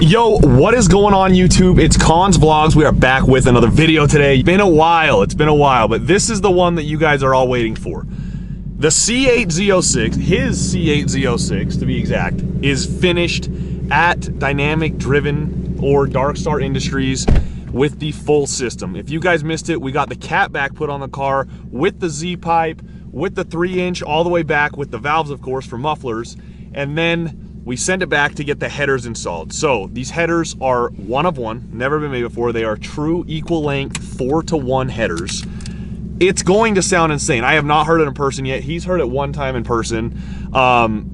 Yo, what is going on YouTube? It's Khan's Vlogs. We are back with another video today. It's been a while, but this is the one that you guys are all waiting for. The Z06, his Z06 to be exact, is finished at Dynamic Driven or DARKSTAR Industries with the full system. If you guys missed it, we got the cat back put on the car with the Z pipe, with the 3-inch all the way back with the valves, of course, for mufflers, and then we send it back to get the headers installed. So these headers are one of one, never been made before. They are true equal length 4-to-1 headers. It's going to sound insane. I have not heard it in person yet. He's heard it one time in person.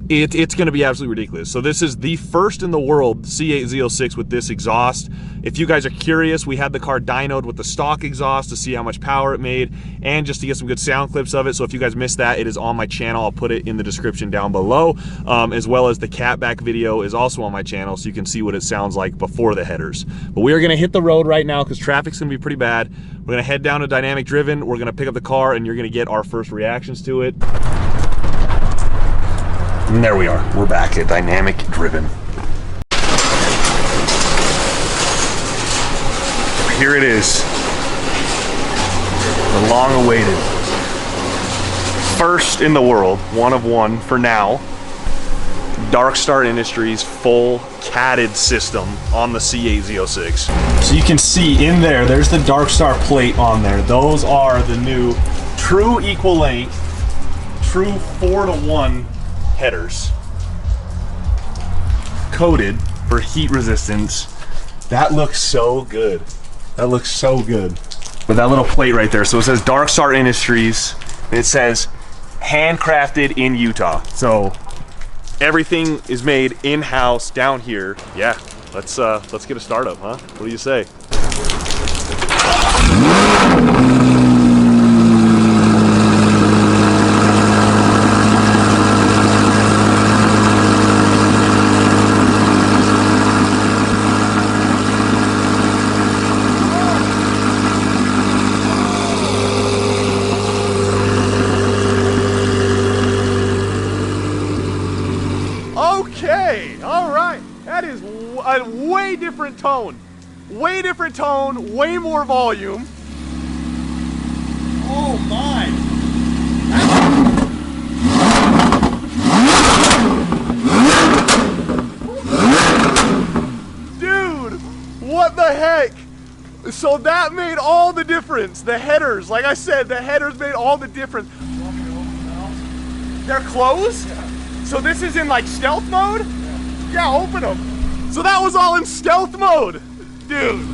It's going to be absolutely ridiculous. So this is the first in the world Z06 with this exhaust. If you guys are curious, we had the car dynoed with the stock exhaust to see how much power it made and just to get some good sound clips of it. So if you guys missed that, it is on my channel. I'll put it in the description down below, as well as the catback video is also on my channel so you can see what it sounds like before the headers. But we are going to hit the road right now because traffic's going to be pretty bad. We're going to head down to Dynamic Driven. We're going to pick up the car and you're going to get our first reactions to it. And there we are. We're back at Dynamic Driven. Here it is. The long-awaited. First in the world, one of one for now, DARKSTAR Industries full catted system on the Z06. So you can see in there's the DARKSTAR plate on there. Those are the new true equal length, true 4-to-1 headers. Coated for heat resistance. That looks so good. That looks so good. With that little plate right there. So it says DARKSTAR Industries. And it says handcrafted in Utah. So everything is made in-house down here. Yeah, let's get a startup, huh? What do you say? Okay, all right. That is a way different tone. Way different tone, way more volume. Oh my. Dude, what the heck? So that made all the difference. The headers, like I said, the headers made all the difference. They're closed? Yeah. So this is in like stealth mode? Yeah, open them. So that was all in stealth mode. Dude.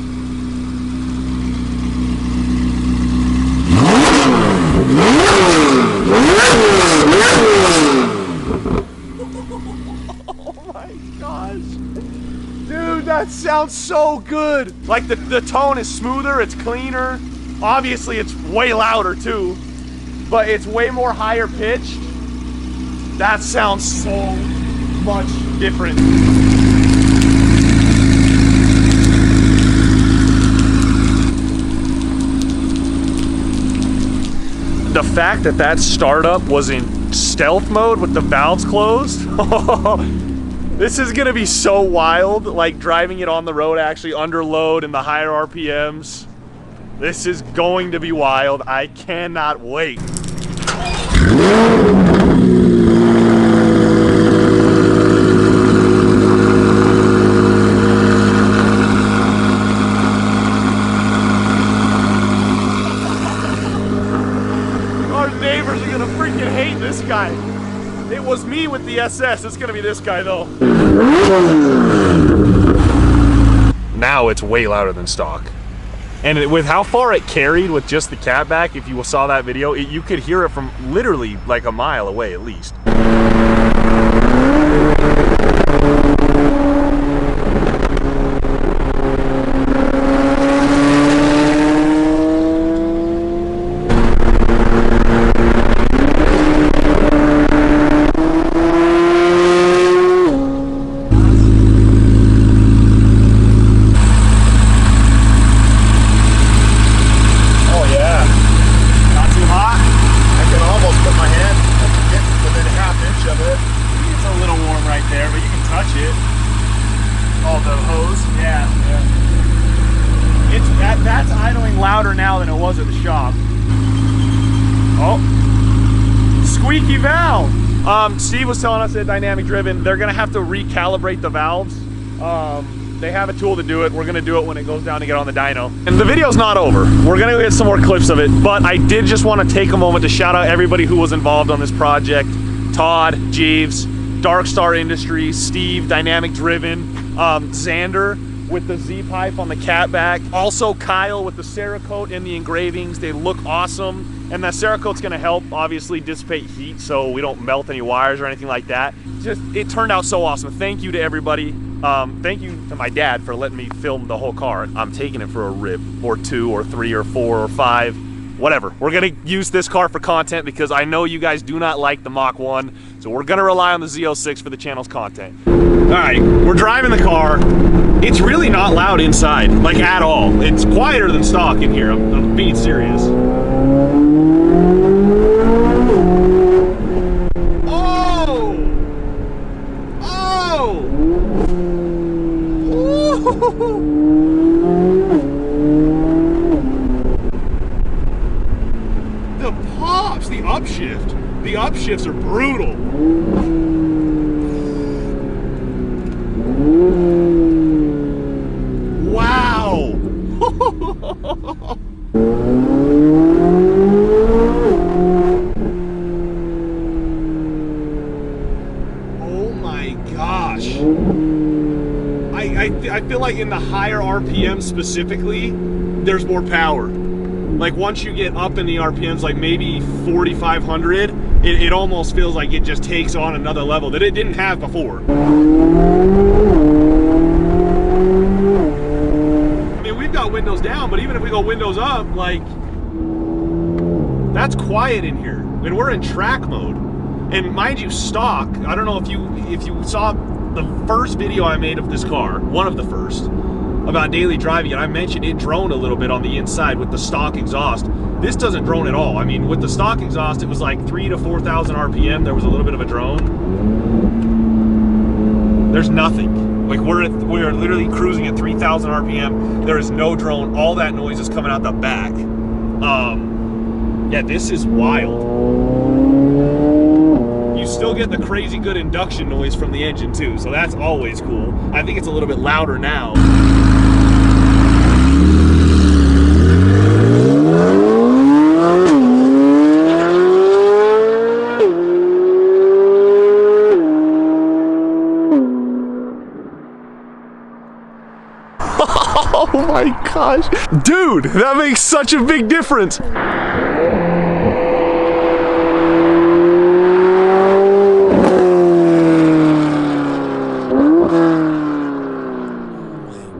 Oh my gosh. Dude, that sounds so good. Like the tone is smoother, it's cleaner. Obviously it's way louder too, but it's way more higher pitched. That sounds so much different. The fact that that startup was in stealth mode with the valves closed, this is gonna be so wild, like driving it on the road actually under load and the higher RPMs. This is going to be wild. I cannot wait. Neighbors are gonna freaking hate this guy. It was me with the SS. It's gonna be this guy though. Now it's way louder than stock. And with how far it carried with just the catback, if you saw that video, you could hear it from literally like a mile away at least. It's a little warm right valve, the hose. Yeah, yeah. That's idling louder now than it was at the shop. Oh, squeaky valve. Steve was telling us at Dynamic Driven, they're gonna have to recalibrate the valves. They have a tool to do it. We're gonna do it when it goes down to get on the dyno. And the video's not over. We're gonna get some more clips of it, but I did just wanna take a moment to shout out everybody who was involved on this project. Todd, Jeeves, DARKSTAR Industries, Steve, Dynamic Driven, Xander with the Z pipe on the catback. Also Kyle with the Cerakote and the engravings. They look awesome. And that Cerakote's gonna help obviously dissipate heat so we don't melt any wires or anything like that. Just, it turned out so awesome. Thank you to everybody. Thank you to my dad for letting me film the whole car. I'm taking it for a rip, or 2 or 3 or 4 or 5, whatever. We're gonna use this car for content because I know you guys do not like the Mach 1, so we're gonna rely on the Z06 for the channel's content. All right, we're driving the car. It's really not loud inside, like at all. It's quieter than stock in here, I'm being serious. The pops, the upshifts are brutal. Wow. Oh my gosh. I feel like in the higher RPM specifically, there's more power. Like once you get up in the RPMs, like maybe 4,500, it almost feels like it just takes on another level that it didn't have before. I mean, we've got windows down, but even if we go windows up, like, that's quiet in here. And we're in track mode. And mind you, stock, I don't know if you saw the first video I made of this car, one of the first, about daily driving, and I mentioned it droned a little bit on the inside with the stock exhaust. This doesn't drone at all. I mean, with the stock exhaust, it was like 3,000 to 4,000 RPM. There was a little bit of a drone. There's nothing. Like we're literally cruising at 3,000 RPM. There is no drone. All that noise is coming out the back. Yeah, this is wild. You still get the crazy good induction noise from the engine too, so that's always cool. I think it's a little bit louder now. Oh my gosh. Dude, that makes such a big difference.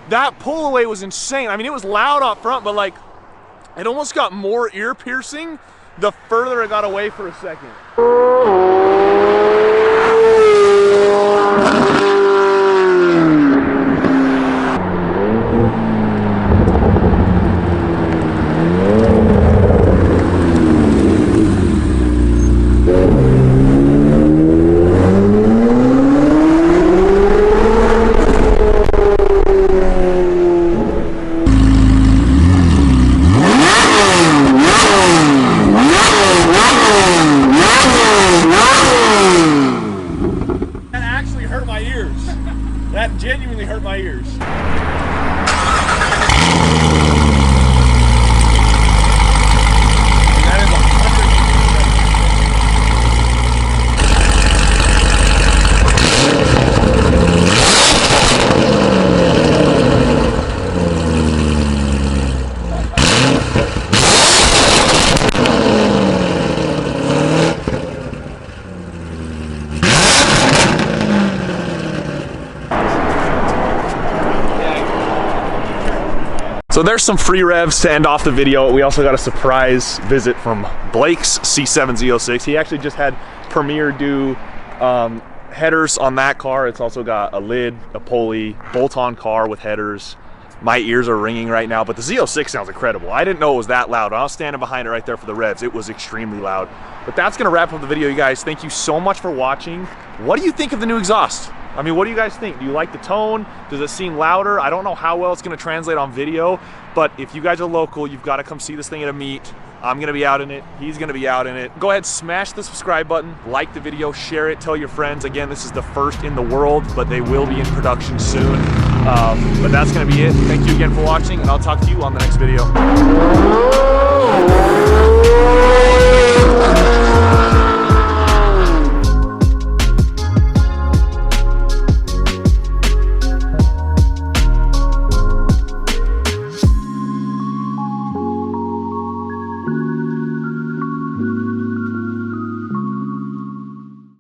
That pull away was insane. I mean, it was loud up front, but like, it almost got more ear piercing the further it got away for a second. That genuinely hurt my ears. That is 100. So there's some free revs to end off the video. We also got a surprise visit from Blake's C7 Z06. He actually just had Premier do headers on that car. It's also got a lid, a pulley, bolt-on car with headers. My ears are ringing right now, but the Z06 sounds incredible. I didn't know it was that loud. I was standing behind it right there for the revs. It was extremely loud. But that's gonna wrap up the video, you guys. Thank you so much for watching. What do you think of the new exhaust? I mean, what do you guys think? Do you like the tone? Does it seem louder? I don't know how well it's gonna translate on video, but if you guys are local, you've gotta come see this thing at a meet. I'm gonna be out in it, he's gonna be out in it. Go ahead, smash the subscribe button, like the video, share it, tell your friends. Again, this is the first in the world, but they will be in production soon. But that's gonna be it. Thank you again for watching, and I'll talk to you on the next video.